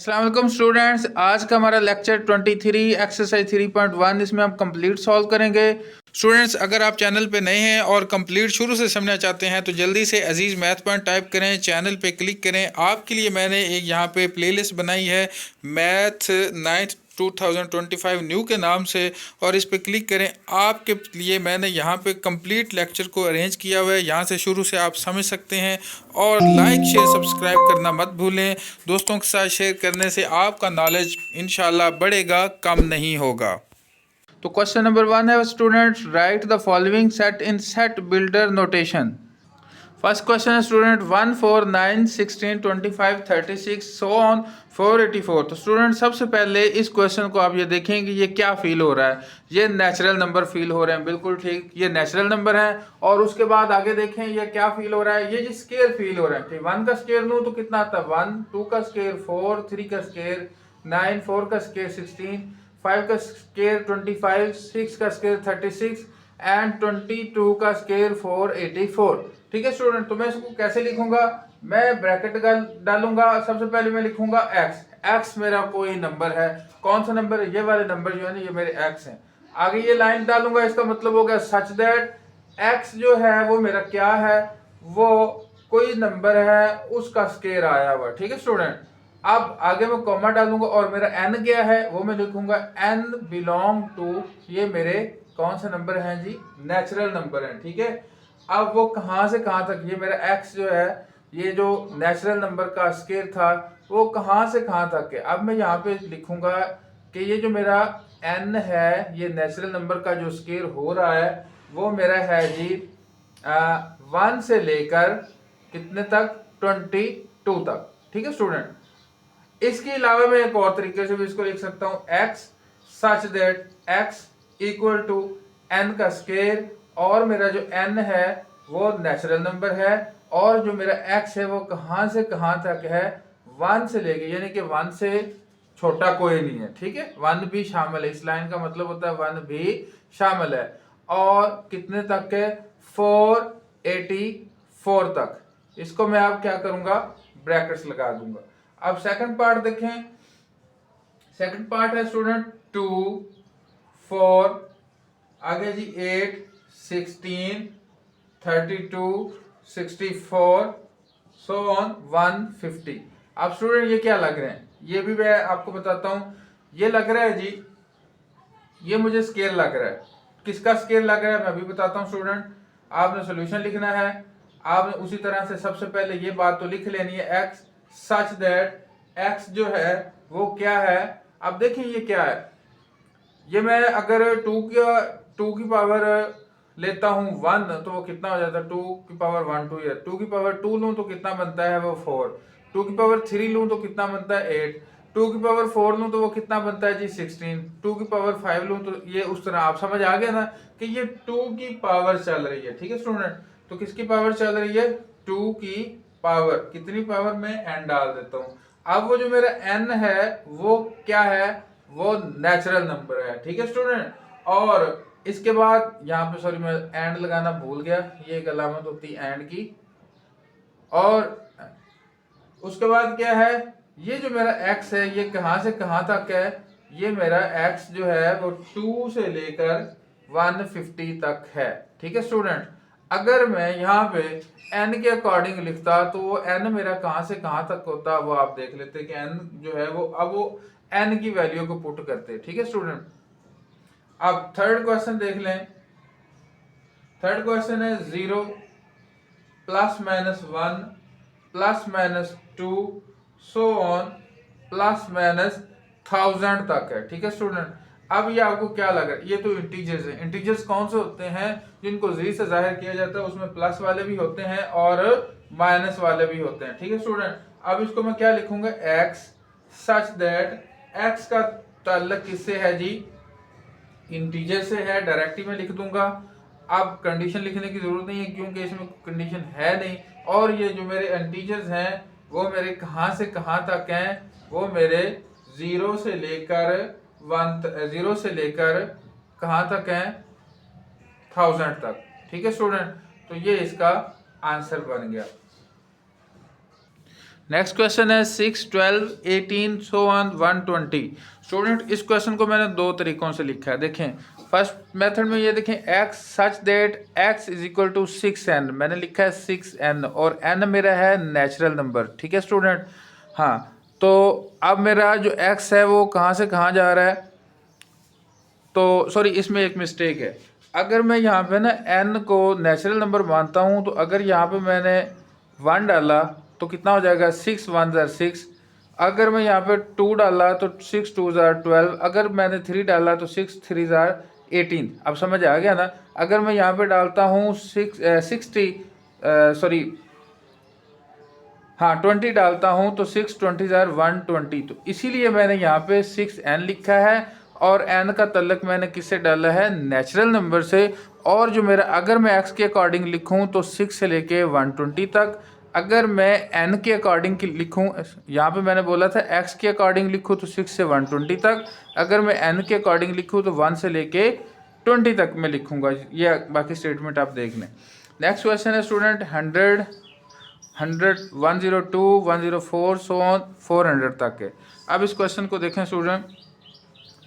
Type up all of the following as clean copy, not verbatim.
अस्सलाम वालेकुम स्टूडेंट्स, आज का हमारा लेक्चर 23 एक्सरसाइज 3.1 इसमें हम कंप्लीट सॉल्व करेंगे। स्टूडेंट्स, अगर आप चैनल पे नए हैं और कंप्लीट शुरू से समझना चाहते हैं तो जल्दी से अजीज़ मैथ पॉइंट टाइप करें, चैनल पे क्लिक करें। आपके लिए मैंने एक यहाँ पे प्लेलिस्ट बनाई है मैथ 9th 2025 न्यू के नाम से, और इस पर क्लिक करें। आपके लिए मैंने यहाँ पे कंप्लीट लेक्चर को अरेंज किया हुआ है, यहाँ से शुरू से आप समझ सकते हैं। और लाइक शेयर सब्सक्राइब करना मत भूलें। दोस्तों के साथ शेयर करने से आपका नॉलेज इंशाल्लाह बढ़ेगा, कम नहीं होगा। तो क्वेश्चन नंबर 1 है student, right the following set in set builder notation. First question है स्टूडेंट 1 4 9 16 25 36 सो ऑन 484। तो स्टूडेंट सबसे पहले इस क्वेश्चन को आप ये देखेंगे ये क्या फील हो रहा है। ये नेचुरल नंबर फील हो रहे हैं, बिल्कुल ठीक, ये नेचुरल नंबर है। और उसके बाद आगे देखें ये क्या फील हो रहा है, ये स्केयर फील हो रहा है। ठीक, 1 का स्केयर लूँ तो कितना आता है 1, 2 का स्केयर 4, 3 का स्केयर 9, 4 का स्केयर 16, 5 का स्केयर 25, 6 का स्केयर 36 एंड 22 का स्केयर 484। ठीक है स्टूडेंट, तो मैं इसको कैसे लिखूंगा, मैं ब्रैकेट डालूंगा। सबसे पहले मैं लिखूंगा x। x मेरा कोई नंबर है, कौन सा नंबर है, ये वाले नंबर जो है ना ये मेरे x हैं। आगे ये लाइन डालूंगा, इसका मतलब हो गया सच दैट x जो है वो मेरा क्या है, वो कोई नंबर है उसका स्केयर आया हुआ। ठीक है स्टूडेंट, अब आगे मैं कॉमा डालूंगा और मेरा n क्या है वो मैं लिखूंगा n बिलोंग टू, ये मेरे कौन सा नंबर है जी, नेचुरल नंबर है। ठीक है, अब वो कहां से कहां तक, ये मेरा x जो है, ये जो नेचुरल नंबर का स्केयर था वो कहां से कहां तक है। अब मैं यहाँ पे लिखूंगा कि ये जो मेरा n है, ये नेचुरल नंबर का जो स्केयर हो रहा है वो मेरा है जी 1 से लेकर कितने तक, 22 तक। ठीक है स्टूडेंट, इसके अलावा मैं एक और तरीके से भी इसको लिख सकता हूं, x such that x equal to n का स्केयर, और मेरा जो n है वो नेचुरल नंबर है, और जो मेरा x है वो कहां से कहां तक है, 1 से लेके, यानी कि 1 से छोटा कोई नहीं है। ठीक है, 1 भी शामिल है, इस लाइन का मतलब होता है 1 भी शामिल है। और कितने तक है, 484 तक। इसको मैं अब क्या करूंगा, ब्रैकेट्स लगा दूंगा। अब सेकंड पार्ट देखें, सेकंड पार्ट है स्टूडेंट 2 4, आगे जी 8 16 32 64 सो ऑन 150। अब स्टूडेंट ये क्या लग रहे हैं, ये भी मैं आपको बताता हूं। ये लग रहा है जी, ये मुझे स्केल लग रहा है। किसका स्केल लग रहा है मैं भी बताता हूं स्टूडेंट। आपने सॉल्यूशन लिखना है, आपने उसी तरह से सबसे पहले ये बात तो लिख लेनी है, x सच दैट x जो है वो क्या है। अब देखिए ये क्या है, ये मैं अगर 2 की पावर लेता हूं 1 तो वो कितना हो जाता है, 2 की पावर 1 2 है, 2 की पावर 2 लूं तो कितना बनता है वो 4, 2 की पावर 3 लूं तो कितना बनता है 8, 2 की पावर 4 लूं तो वो कितना बनता है जी 16, 2 की पावर 5 लूं तो ये उस तरह। आप समझ आ गया ना कि ये 2 की पावर चल रही है। ठीक है स्टूडेंट, तो किसकी पावर चल रही है, 2 की पावर, कितनी पावर में n डाल देता हूं। अब वो जो मेरा n है वो क्या है, वो नेचुरल नंबर है। ठीक है स्टूडेंट, और इसके बाद यहाँ पे सॉरी मैं एंड लगाना भूल गया, ये एक अलामत होती है एंड की। और उसके बाद क्या है, ये जो मेरा x है ये कहां से कहां तक है, ये मेरा x जो है वो 2 से लेकर 150 तक है। ठीक है स्टूडेंट, अगर मैं यहाँ पे n के अकॉर्डिंग लिखता तो वो n मेरा कहां से कहां तक होता, वो आप देख लेते कि n जो है वो, अब वो n की वैल्यू को पुट करते। ठीक है स्टूडेंट, अब थर्ड क्वेश्चन देख लें। थर्ड क्वेश्चन है 0 plus minus 1 plus minus 2 so on plus minus 1000 तक है। ठीक है स्टूडेंट, अब ये आपको क्या लग रहा है, ये तो इंटीजर्स है। इंटीजर्स कौन से होते हैं जिनको जी से जाहिर किया जाता है, उसमें प्लस वाले भी होते हैं और माइनस वाले भी होते हैं। ठीक है स्टूडेंट, अब इसको मैं क्या लिखूंगा, x सच दैट x का ताल्लुक किससे है जी, इंटीजर से है, डायरेक्टली मैं लिख दूंगा। अब कंडीशन लिखने की जरूरत नहीं है क्योंकि इसमें कंडीशन है नहीं। और ये जो मेरे इंटीजर्स हैं वो मेरे कहां से कहां तक हैं, वो मेरे 0 से लेकर 0 से लेकर कहां तक हैं, 1000 तक। ठीक है स्टूडेंट, तो ये इसका आंसर बन गया। नेक्स्ट क्वेश्चन है 6, 12, 18 सो ऑन 120। स्टूडेंट इस क्वेश्चन को मैंने दो तरीकों से लिखा है। देखें फर्स्ट मेथड में ये देखें x such that x is equal to 6n, मैंने लिखा है 6n और n मेरा है नेचुरल नंबर। ठीक है स्टूडेंट। हाँ तो अब मेरा जो x है वो कहाँ से कहाँ जा रहा है, तो सॉरी इसमें एक मिस्टेक है। अगर मैं यहाँ पे ना n को नेचुरल नंबर मानता हूँ तो अगर यहाँ पे मैंने 1 डाला तो कितना हो जाएगा 6 1 ज़ार 6। अगर मैं यहाँ पे 2 डाला तो 6 2 ज़ार 12। अगर मैंने 3 डाला तो 6 3 ज़ार 18। अब समझ आ गया ना। अगर मैं यहाँ पे डालता हूँ 20 डालता हूँ तो 6 20 ज़ार 120। तो इसीलिए मैंने यहाँ पे 6n लिखा है और n का तल्लक मैंने किससे डाला है, नेचुरल नंबर से। और जो मेरा अगर मैं x के अकॉर्डिंग लिखूँ तो 6 से लेके 120 तक। अगर मैं n के अकॉर्डिंग लिखूँ, यहाँ पे मैंने बोला था x के अकॉर्डिंग लिखूँ तो 6 से 120 तक। अगर मैं n के अकॉर्डिंग लिखूँ तो 1 से लेके 20 तक मैं लिखूँगा। ये बाकी स्टेटमेंट आप देख लें। नेक्स्ट क्वेश्चन है स्टूडेंट 100 102 104 सो ऑन 400 तक है। अब इस क्वेश्चन को देखें स्टूडेंट,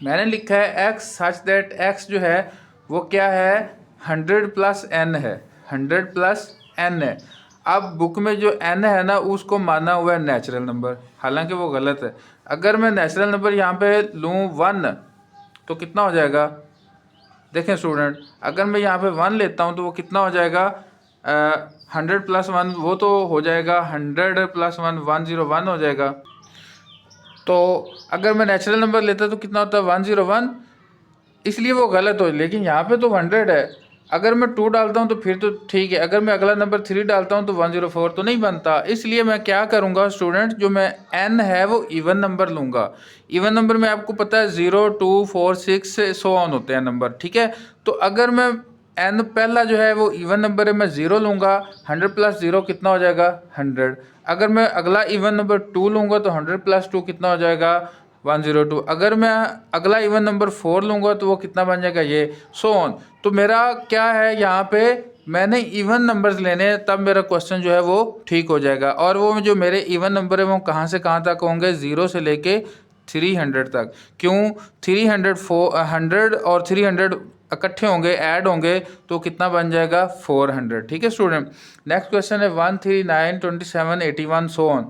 मैंने लिखा है x सच दैट x जो है वो क्या है 100 प्लस n है, 100 प्लस n है। अब बुक में जो n है ना उसको माना हुआ है नेचुरल नंबर, हालांकि वो गलत है। अगर मैं नेचुरल नंबर यहाँ पे लूँ 1 तो कितना हो जाएगा, देखें स्टूडेंट अगर मैं यहाँ पे 1 लेता हूँ तो वो कितना हो जाएगा 100 प्लस 1 वो तो हो जाएगा 100 प्लस 1 101 हो जाएगा। तो अगर मैं नेचुरल नंबर लेता तो कितना होता है 101, इसलिए वो गलत हो। लेकिन यहाँ पे तो 100 है। अगर मैं 2 डालता हूँ तो फिर तो ठीक है। अगर मैं अगला नंबर 3 डालता हूँ तो 104 तो नहीं बनता। इसलिए मैं क्या करूँगा स्टूडेंट, जो मैं n है वो इवन नंबर लूँगा। इवन नंबर में आपको पता है 0 2 4 6 सो ऑन होते हैं नंबर। ठीक है तो अगर मैं n पहला जो है वो इवन नंबर है मैं 0 लूँगा, 100 प्लस 0 कितना हो जाएगा 100। अगर मैं अगला इवन नंबर 2 लूँगा तो 100 प्लस 2 कितना हो जाएगा 102। अगर मैं अगला इवन नंबर 4 लूँगा तो वो कितना बन जाएगा ये सो ऑन। तो मेरा क्या है यहाँ पे मैंने इवन नंबर्स लेने हैं, तब मेरा क्वेश्चन जो है वो ठीक हो जाएगा। और वो जो मेरे इवन नंबर है वो कहाँ से कहाँ तक होंगे, 0 से लेके 300 तक। क्यों 100 और 300 इकट्ठे होंगे ऐड होंगे तो कितना बन जाएगा 400। ठीक है स्टूडेंट। नेक्स्ट क्वेश्चन है 139 27 81 सो ऑन।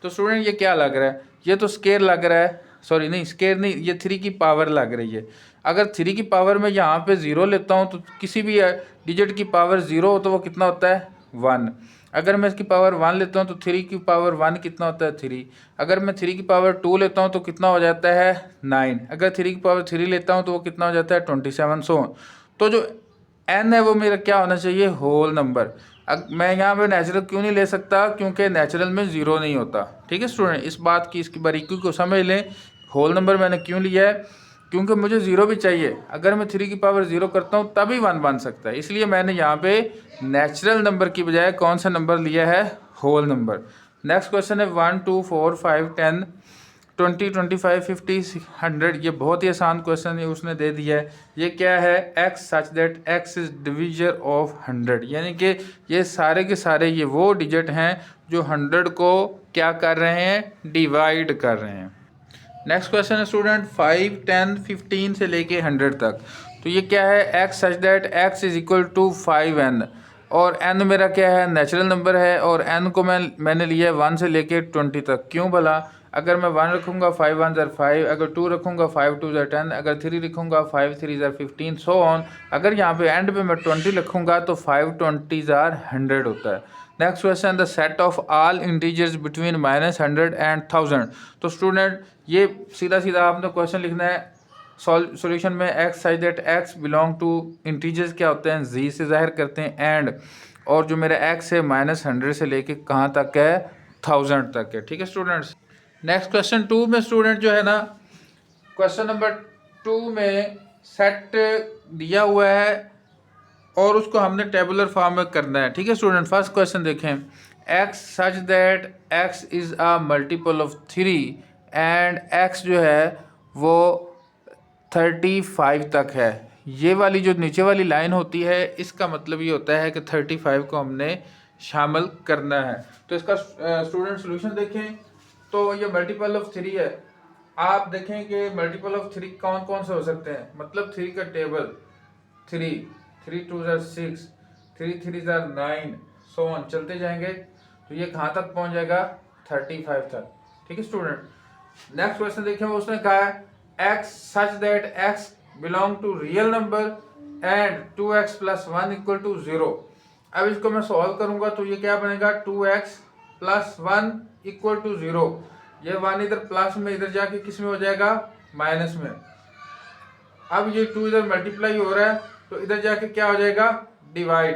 तो स्टूडेंट ये क्या लग रहा है, ये तो स्केयर लग रहा है, सॉरी नहीं स्केयर नहीं, ये 3 की पावर लग रही है। अगर 3 की पावर में यहाँ पे 0 लेता हूँ तो किसी भी डिजिट की पावर 0 हो तो वो कितना होता है 1। अगर मैं इसकी पावर 1 लेता हूँ तो 3 की पावर 1 कितना होता है 3। अगर मैं 3 की पावर 2 लेता हूँ तो कितना हो जाता है 9। अगर 3 की पावर 3 लेता हूँ तो वो कितना हो जाता है 27 सो ऑन। तो जो n है वो मेरा क्या होना चाहिए, होल नंबर। मैं यहाँ पे नेचुरल क्यों नहीं ले सकता, क्योंकि नेचुरल में 0 नहीं होता। ठीक है स्टूडेंट, इस बात की इसकी बारीकी को समझ लें। होल नंबर मैंने क्यों लिया है, क्योंकि मुझे 0 भी चाहिए। अगर मैं 3 की पावर 0 करता हूँ तभी 1 बन सकता है। इसलिए मैंने यहाँ पे नेचुरल नंबर की बजाय कौन सा नंबर लिया है, होल नंबर। नेक्स्ट क्वेश्चन है 1 2 4 5 10 20 25 50 100। ये बहुत ही आसान क्वेश्चन है, उसने दे दिया है। ये क्या है, x such that x is divisor of 100, यानी कि ये सारे के सारे ये वो डिजिट हैं जो 100 को क्या कर रहे हैं, डिवाइड कर रहे हैं। नेक्स्ट क्वेश्चन है स्टूडेंट 5 10 15 से लेके 100 तक। तो ये क्या है, x such that x is equal to 5n और n मेरा क्या है, नेचुरल नंबर है और n को मैंने लिया है 1 से लेके 20 तक। क्यों भला, अगर मैं 1 रखूँगा 5 1 ज़ार 5, अगर 2 रखूँगा 5 2 ज़ार 10, अगर 3 लिखूँगा 5 3 ज़ार 15 सो ऑन। अगर यहाँ पे एंड पे मैं 20 लिखूँगा तो 5 20 ज़ार 100 होता है। Next question, the set of all integers between -100 and 1000। तो स्टूडेंट ये सीधा सीधा आपने क्वेश्चन लिखना है। सॉल्यूशन में x such that x belong to integers क्या होते हैं, z से जाहिर करते हैं एंड, और जो मेरा x है -100 से लेके कहाँ तक है 1000 तक है। ठीक है स्टूडेंट्स। नेक्स्ट क्वेश्चन 2 में स्टूडेंट जो है ना, क्वेश्चन नंबर 2 में सेट दिया हुआ है और उसको हमने टेबुलर फॉर्म में करना है। ठीक है स्टूडेंट। फर्स्ट क्वेश्चन देखें, x such that x is a multiple of 3 and x जो है वो 35 तक है। ये वाली जो नीचे वाली लाइन होती है इसका मतलब ये होता है कि 35 को हमने शामिल करना है। तो इसका स्टूडेंट सोल्यूशन देखें तो ये मल्टीपल ऑफ 3 है। आप देखें कि मल्टीपल ऑफ 3 कौन कौन से हो सकते हैं, मतलब 3 का टेबल 3, 3 2 6, 3 3 9, सो ऑन चलते जाएंगे। तो ये कहाँ तक पहुँच जाएगा, 35 तक। ठीक है स्टूडेंट। नेक्स्ट क्वेश्चन देखें, उसने कहा है x such that x belong to real number and 2x plus 1 equal to 0। अब इसको मैं सॉल्व करूंगा तो ये क्या बनेगा, 2x प्लस 1 इक्वल टू 0। ये 1 इधर प्लस में, इधर जाके किस में हो जाएगा, माइनस में। अब ये 2 इधर मल्टीप्लाई हो रहा है तो इधर जाके क्या हो जाएगा, डिवाइड।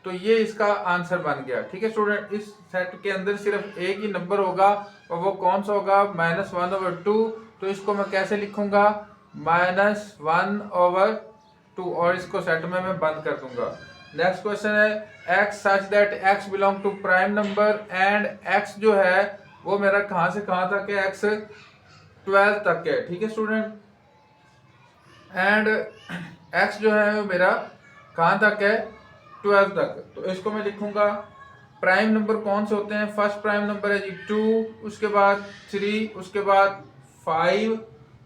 तो ये इसका आंसर बन गया। ठीक है स्टूडेंट। इस सेट के अंदर सिर्फ एक ही नंबर होगा और वो कौन सा होगा, -1/2। तो इसको मैं कैसे लिखूंगा, -1/2, और इसको सेट में मैं बंद कर दूंगा। नेक्स्ट क्वेश्चन है x such that x belong to prime number and x जो है वो मेरा कहां से कहां तक है, x 12 तक है। ठीक है स्टूडेंट। एंड x जो है वो मेरा कहां तक है, 12 तक। तो इसको मैं लिखूंगा, प्राइम नंबर कौन से होते हैं, फर्स्ट प्राइम नंबर है जी 2, उसके बाद 3, उसके बाद 5,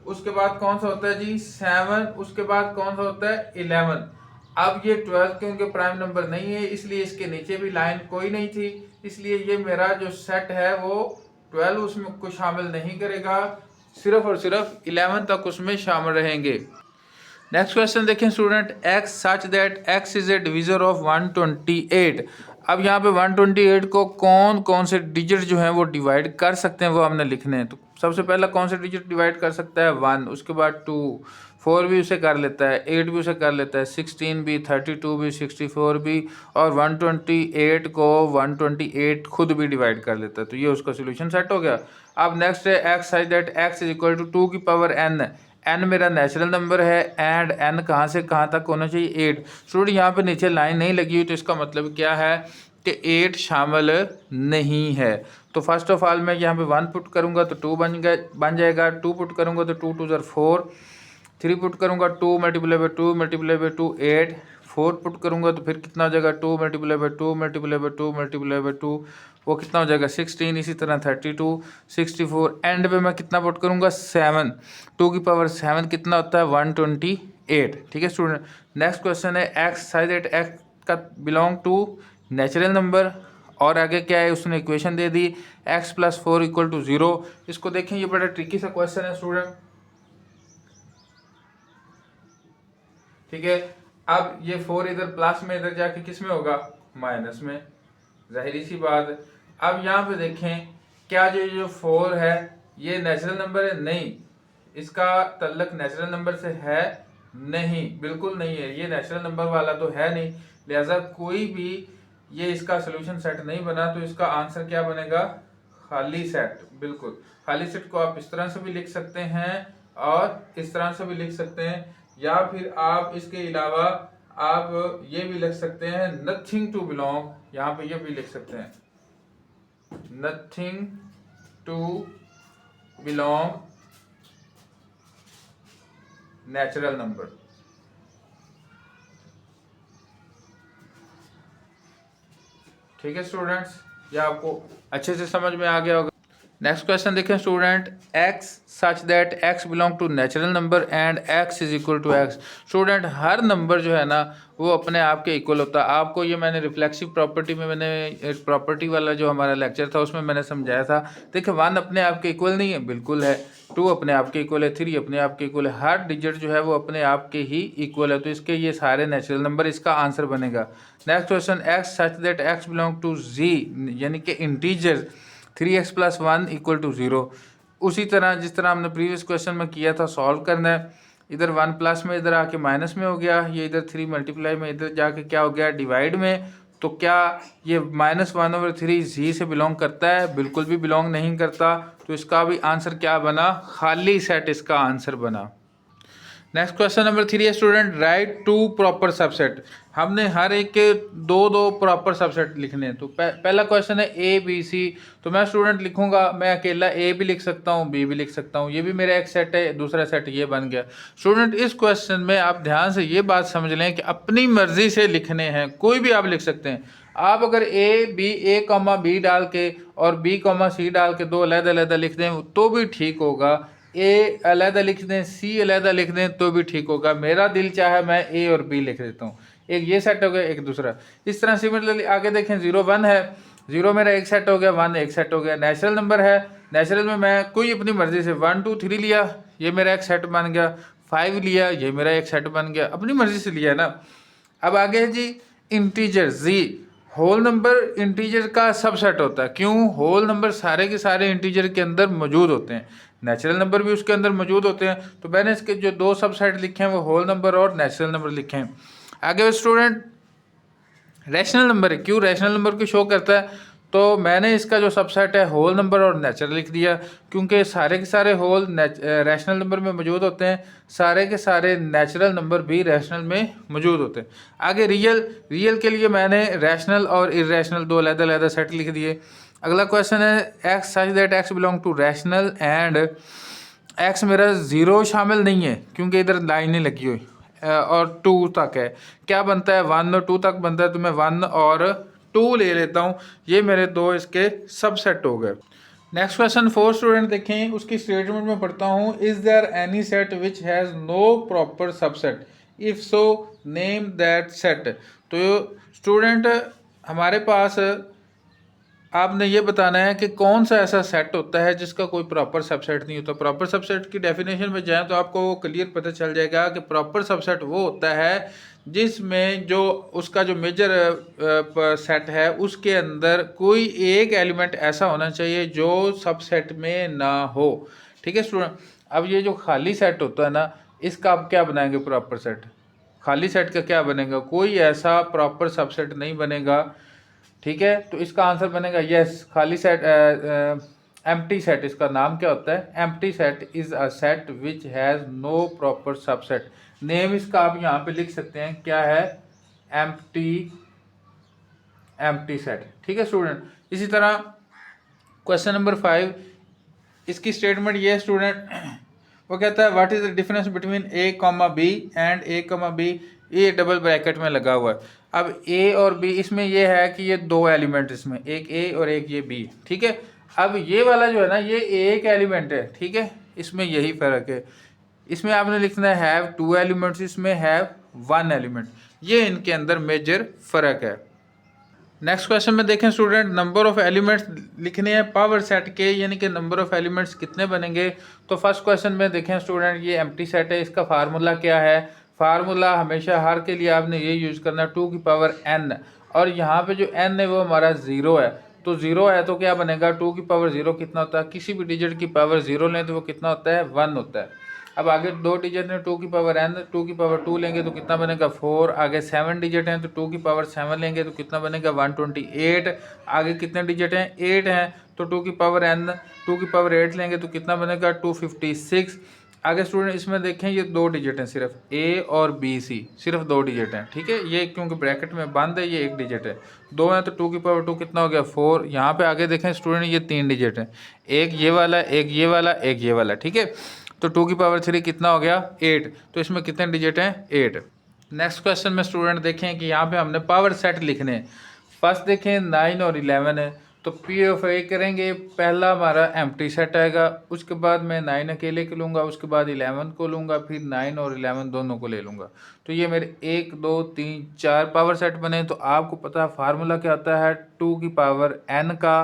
उसके बाद कौन सा होता है जी 7, उसके बाद कौन सा होता है 11। अब ये 12 क्योंकि प्राइम नंबर नहीं है इसलिए इसके नीचे भी लाइन कोई नहीं थी, इसलिए ये मेरा जो सेट है वो 12 उसमें को शामिल नहीं करेगा, सिर्फ और सिर्फ 11 तक उसमें शामिल रहेंगे। नेक्स्ट क्वेश्चन देखें student, x such that x is a divisor of 128। अब यहाँ पे 128 को कौन कौन से डिजिट जो हैं वो डिवाइड कर सकते हैं वो हमने लिखने हैं। तो सबसे पहला कौन से डिजिट डिवाइड कर सकता है, 1, उसके बाद 2, 4 भी उसे कर लेता है, 8 भी उसे कर लेता है, 16 भी, 32 भी, 64 भी, और 128 को 128 खुद भी डिवाइड कर लेता है। तो ये उसका सोल्यूशन सेट हो गया। अब नेक्स्ट है x such that x is equal to 2 की पावर n। n मेरा नेचुरल नंबर है एंड n कहाँ से कहाँ तक होना चाहिए, 8। स्टूडेंट यहाँ पे नीचे लाइन नहीं लगी हुई तो इसका मतलब क्या है कि 8 शामिल नहीं है। तो फर्स्ट ऑफ ऑल मैं यहाँ पे 1 पुट करूँगा तो 2 बन जाएगा, 2 पुट करूँगा तो 2 2 4, 3 पुट करूँगा 2 multiply by 2 multiply by 2 8, 4 put करूँगा तो फिर कितना हो जाएगा, 2 multiply by 2 multiply by 2 multiply by 2, वो कितना हो जाएगा 16। इसी तरह 32, 64, एंड पे मैं कितना पुट करूँगा 7, 2 की पावर 7 कितना होता है 128। ठीक है स्टूडेंट। नेक्स्ट क्वेश्चन है x सच दैट x का बिलोंग टू नेचुरल नंबर, और आगे क्या है उसने इक्वेशन दे दी x प्लस 4 इक्वल टू 0। इसको देखें, ये बड़ा ट्रिकी सा क्वेश्चन है स्टूडेंट। ठीक है। अब ये 4 इधर प्लस में, इधर जाके किस में होगा, माइनस में, जाहिर सी बात है। अब यहाँ पे देखें क्या जो 4 है ये नेचुरल नंबर है, नहीं, इसका तल्लक नेचुरल नंबर से है नहीं, बिल्कुल नहीं है, ये नेचुरल नंबर वाला तो है नहीं, लिहाजा कोई भी ये इसका सोल्यूशन सेट नहीं बना। तो इसका आंसर क्या बनेगा, खाली सेट। बिल्कुल खाली सेट को आप इस तरह से भी लिख सकते हैं और इस तरह से भी लिख सकते हैं, या फिर आप इसके अलावा आप ये भी लिख सकते हैं नथिंग टू बिलोंग, यहाँ पे ये भी लिख सकते हैं nothing to belong natural number. ठीक है स्टूडेंट्स, ये आपको अच्छे से समझ में आ गया होगा। नेक्स्ट क्वेश्चन देखें student, x such that x belong to natural number and x is equal to x। Student हर नंबर जो है ना वो अपने आप के इक्वल होता है। आपको ये मैंने रिफ्लेक्सिव प्रॉपर्टी में, मैंने प्रॉपर्टी वाला जो हमारा लेक्चर था उसमें मैंने समझाया था। देखिए 1 अपने आप के इक्वल नहीं है, बिल्कुल है, 2 अपने आप के इक्वल है, 3 अपने आप के इक्वल है, हर डिजिट जो है वो अपने आप के ही इक्वल है। तो इसके ये सारे नेचुरल नंबर, इसका आंसर बनेगा। Next question, x such that x belong to z, यानी कि integer 3x plus 1 equal to 0। उसी तरह जिस तरह हमने प्रीवियस क्वेश्चन में किया था, सॉल्व करना है। इधर 1 प्लस में, इधर आके माइनस में हो गया, ये इधर 3 मल्टीप्लाई में, इधर जाके क्या हो गया डिवाइड में। तो क्या ये -1/3 जी से बिलोंग करता है, बिल्कुल भी बिलोंग नहीं करता। तो इसका भी आंसर क्या बना, खाली सेट इसका आंसर बना। नेक्स्ट क्वेश्चन नंबर 3 है स्टूडेंट, राइट 2 प्रॉपर सबसेट। हमने हर एक के 2 प्रॉपर सबसेट लिखने हैं। तो पहला क्वेश्चन है ए बी सी। तो मैं स्टूडेंट लिखूंगा, मैं अकेला ए भी लिख सकता हूँ, बी भी लिख सकता हूँ, ये भी मेरा एक सेट है, दूसरा सेट ये बन गया। स्टूडेंट इस क्वेश्चन में आप ध्यान से ये बात समझ लें कि अपनी मर्जी से लिखने हैं, कोई भी आप लिख सकते हैं। आप अगर ए कॉमा बी डाल के और बी कॉमा सी डाल के दो अलग-अलग लिख दें तो भी ठीक होगा, ए अलग लिख दें, सी अलग लिख दें तो भी ठीक होगा। मेरा दिल चाहे मैं ए और बी लिख देता हूँ, एक ये सेट हो गया, एक दूसरा। इस तरह सिमिलरली आगे देखें, 0 1 है, 0 मेरा एक सेट हो गया, 1 एक सेट हो गया। नेचुरल नंबर है, नेचुरल में मैं कोई अपनी मर्जी से 1 2 3 लिया, ये मेरा एक सेट बन गया। 5 लिया, ये मेरा एक सेट बन गया, अपनी मर्जी से लिया ना। अब आगे है जी इंटीजर जी। होल नंबर इंटीजर का सबसेट होता है। क्यों? होल नंबर सारे के सारे इंटीजर के अंदर मौजूद होते हैं, नेचुरल नंबर भी उसके अंदर मौजूद होते हैं। तो मैंने इसके जो दो सबसेट लिखे हैं वो होल नंबर और नेचुरल नंबर लिखे हैं। आगे स्टूडेंट रैशनल नंबर है। क्यों रैशनल नंबर को शो करता है? तो मैंने इसका जो सबसेट है होल नंबर और नेचुरल लिख दिया, क्योंकि सारे के सारे होल रैशनल नंबर में मौजूद होते हैं, सारे के सारे नेचुरल नंबर भी रैशनल में मौजूद होते हैं। आगे रियल के लिए मैंने रैशनल और इरेशनल दो अलग-अलग सेट लिख दिए। अगला क्वेश्चन है x such that x belong to rational and x मेरा 0 शामिल नहीं है क्योंकि इधर लाइन नहीं लगी हुई और 2 तक है। क्या बनता है? 1 और 2 तक बनता है, तो मैं 1 और 2 ले लेता हूँ। ये मेरे दो इसके सबसेट हो गए। नेक्स्ट क्वेश्चन 4 स्टूडेंट देखें, उसकी स्टेटमेंट में पढ़ता हूँ। Is there any set which has no proper subset? If so name that set. तो स्टूडेंट हमारे पास आपने ये बताना है कि कौन सा ऐसा सेट होता है जिसका कोई प्रॉपर सबसेट नहीं होता। प्रॉपर सबसेट की डेफिनेशन में जाएं तो आपको वो क्लियर पता चल जाएगा कि प्रॉपर सबसेट वो होता है जिसमें जो उसका जो मेजर सेट है उसके अंदर कोई एक एलिमेंट ऐसा होना चाहिए जो सबसेट में ना हो। ठीक है स्टूडेंट। अब ये जो खाली सेट होता है ना, इसका आप क्या बनाएंगे प्रॉपर सेट? खाली सेट का क्या बनेगा? कोई ऐसा प्रॉपर सबसेट नहीं बनेगा। ठीक है, तो इसका आंसर बनेगा यस, खाली सेट, एम्प्टी सेट। इसका नाम क्या होता है? Empty set is a set which has no proper subset. Name इसका आप यहाँ पे लिख सकते हैं, क्या है? Empty set. ठीक है स्टूडेंट। इसी तरह क्वेश्चन नंबर 5, इसकी स्टेटमेंट ये है स्टूडेंट, वो कहता है what is the difference between A comma B and A comma B. ये डबल ब्रैकेट में लगा हुआ है। अब ए और बी, इसमें ये है कि ये दो एलिमेंट, इसमें एक ए और एक ये बी। ठीक है, अब ये वाला जो है ना, ये एक एलिमेंट है। ठीक है, इसमें यही फर्क है। इसमें आपने लिखना है हैव 2 एलिमेंट्स, इसमें हैव 1 एलिमेंट। ये इनके अंदर मेजर फर्क है। नेक्स्ट क्वेश्चन में देखें स्टूडेंट, नंबर ऑफ एलिमेंट्स लिखने हैं पावर सेट के, यानी कि नंबर ऑफ एलिमेंट्स कितने बनेंगे। तो फर्स्ट क्वेश्चन में देखें स्टूडेंट, ये एम्प्टी सेट है, इसका फार्मूला क्या है? फार्मूला हमेशा हर के लिए आपने ये यूज़ करना है 2 की पावर n, और यहाँ पे जो n है वो हमारा 0 है। तो 0 है तो क्या बनेगा? 2 की पावर 0 कितना होता है? किसी भी डिजिट की पावर 0 लें तो वो कितना होता है? 1 होता है। अब आगे दो डिजिट हैं, 2 की पावर n, 2 की पावर 2 लेंगे तो कितना बनेगा? 4। आगे 7 डिजिट हैं तो 2 की पावर 7 लेंगे तो कितना बनेगा? 128। आगे कितने डिजिट हैं? 8 हैं तो 2 की पावर n, 2 की पावर 8 लेंगे तो कितना बनेगा? 256। आगे स्टूडेंट इसमें देखें, ये दो डिजिट हैं सिर्फ, a और b c, सिर्फ दो डिजिट हैं। ठीक है, ये क्योंकि ब्रैकेट में बंद है, ये एक डिजिट है। दो है तो 2 की पावर 2 कितना हो गया? 4। यहाँ पे आगे देखें स्टूडेंट, ये 3 डिजिट हैं, एक ये वाला, एक ये वाला, एक ये वाला। ठीक है, तो 2 की पावर 3 कितना हो गया? 8। तो इसमें कितने डिजिट हैं? 8। नेक्स्ट क्वेश्चन में स्टूडेंट देखें कि यहाँ पे हमने पावर सेट लिखने हैं। फर्स्ट देखें 9 और 11 है, तो पी ऑफ ए करेंगे, पहला हमारा एम्प्टी सेट आएगा, उसके बाद मैं 9 अकेले को लूँगा, उसके बाद 11 को लूँगा, फिर 9 और 11 दोनों को ले लूँगा। तो ये मेरे 1 2 3 4 पावर सेट बने। तो आपको पता है फार्मूला क्या आता है? 2 की पावर n का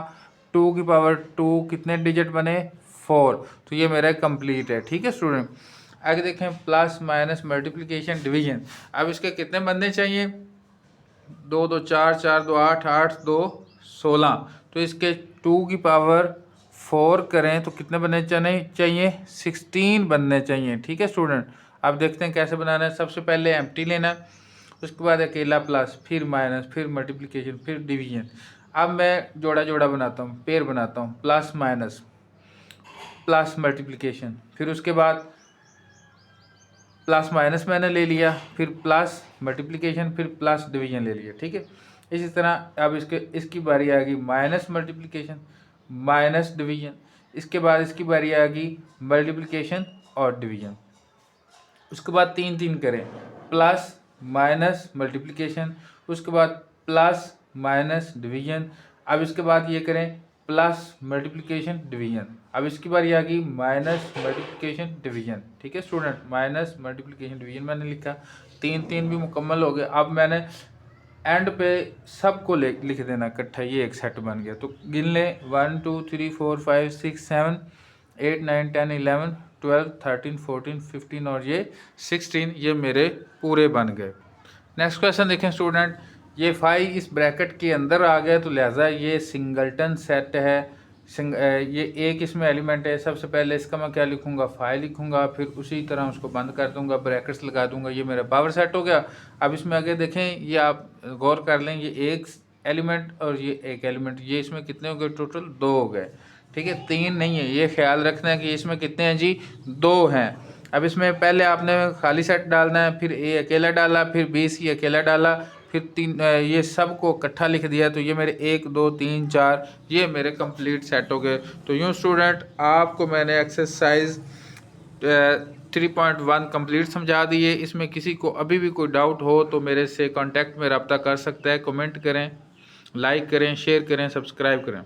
2 की पावर 2 कितने डिजिट बने? 4। तो ये मेरा कंप्लीट है। ठीक है स्टूडेंट। आगे देखें प्लस माइनस मल्टीप्लिकेशन डिवीजन। अब इसके कितने बनने चाहिए? 2 2 4 4 2 8 8 2 16। तो इसके 2 की पावर 4 करें तो कितने बनने चाहिए? 16 बनने चाहिए। ठीक है स्टूडेंट। अब देखते हैं कैसे बनाना है। सबसे पहले एम्प्टी लेना है, उसके बाद अकेला प्लस, फिर माइनस, फिर मल्टीप्लिकेशन, फिर डिवीजन। अब मैं जोड़ा जोड़ा बनाता हूँ, पेयर बनाता हूँ, प्लस माइनस प्लस मल्टीप्लिकेशन, फिर उसके बाद प्लस माइनस मैंने ले लिया, फिर प्लस मल्टीप्लिकेशन, फिर प्लस डिवीजन ले लिया। ठीक है, इसी तरह अब इसकी बारी आ गई माइनस मल्टीप्लिकेशन माइनस डिवीजन, इसके बाद इसकी बारी आ गई मल्टीप्लिकेशन और डिवीजन। उसके बाद 3 3 करें, प्लस माइनस मल्टीप्लिकेशन, उसके बाद प्लस माइनस डिवीजन। अब इसके बाद ये करें प्लस मल्टीप्लिकेशन डिवीजन। अब इसकी बारी आ गई माइनस मल्टीप्लिकेशन डिवीजन। ठीक है स्टूडेंट, माइनस मल्टीप्लिकेशन डिवीजन मैंने लिखा, 3 भी मुकम्मल हो गए। अब मैंने एंड पे सबको लिख देना इकट्ठा, ये एक सेट बन गया। तो गिन लें 1 2 3 4 5 6 7 8 9 10 11 12 13 14 15 और ये 16, ये मेरे पूरे बन गए। नेक्स्ट क्वेश्चन देखें स्टूडेंट, ये 5 इस ब्रैकेट के अंदर आ गया तो लिहाजा ये सिंगल्टन सेट है। ये एक इसमें एलिमेंट है। सबसे पहले इसका मैं क्या लिखूंगा, 5 लिखूंगा, फिर उसी तरह उसको बंद कर दूंगा, ब्रैकेट्स लगा दूंगा, ये मेरा पावर सेट हो गया। अब इसमें आगे देखें, ये आप गौर कर लें, ये एक एलिमेंट और ये एक एलिमेंट, ये इसमें कितने हो गए टोटल, 2 हो गए। ठीक है, 3 नहीं है, ये ख्याल रखना है कि इसमें कितने हैं जी, 2 हैं। अब इसमें पहले आपने खाली सेट डालना है, फिर ए अकेला डाला, फिर बी सी अकेला डाला, फिर 3 ये सब को इकट्ठा लिख दिया, तो ये मेरे 1 2 3 4 ये मेरे कंप्लीट सेट हो गए। तो यूँ स्टूडेंट आपको मैंने एक्सरसाइज 3.1 कंप्लीट समझा दी है। इसमें किसी को अभी भी कोई डाउट हो तो मेरे से कांटेक्ट में रब्ता कर सकता है। कमेंट करें, लाइक करें, शेयर करें, सब्सक्राइब करें।